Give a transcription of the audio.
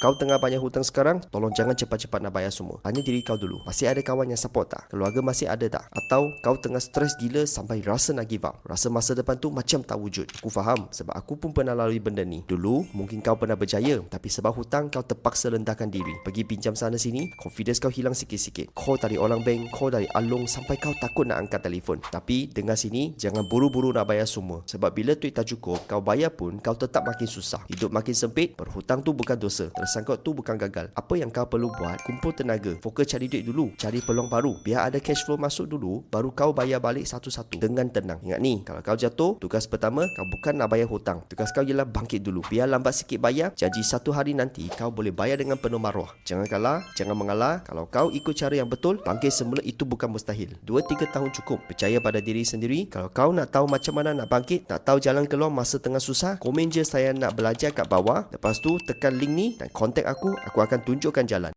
Kau tengah banyak hutang sekarang, tolong jangan cepat-cepat nak bayar semua. Tanya diri kau dulu, masih ada kawan yang support tak? Keluarga masih ada tak? Atau kau tengah stres gila sampai rasa nak give up? Rasa masa depan tu macam tak wujud. Aku faham, sebab aku pun pernah lalui benda ni. Dulu, mungkin kau pernah berjaya, tapi sebab hutang kau terpaksa rendahkan diri. Pergi pinjam sana sini, confidence kau hilang sikit-sikit. Call tarik orang bank, call dari Along sampai kau takut nak angkat telefon. Tapi dengar sini, jangan buru-buru nak bayar semua. Sebab bila duit tak cukup, kau bayar pun kau tetap makin susah. Hidup makin sempit, berhutang tu bukan dosa. Tersangkut tu bukan gagal. Apa yang kau perlu buat, kumpul tenaga. Fokus cari duit dulu, cari peluang baru. Biar ada cash flow masuk dulu, baru kau bayar balik satu-satu dengan tenang. Ingat ni, kalau kau jatuh, tugas pertama kau bukan nak bayar hutang. Tugas kau ialah bangkit dulu. Biar lambat sikit bayar, janji satu hari nanti kau boleh bayar dengan penuh maruah. Jangan kalah, jangan mengalah. Kalau kau ikut cara yang betul, bangkit semula itu bukan mustahil. 2-3 tahun cukup. Percaya pada diri sendiri. Kalau kau nak tahu macam mana nak bangkit, nak tahu jalan keluar masa tengah susah, komen je saya nak belajar kat bawah. Lepas tu tekan link ni dan kontak aku akan tunjukkan jalan.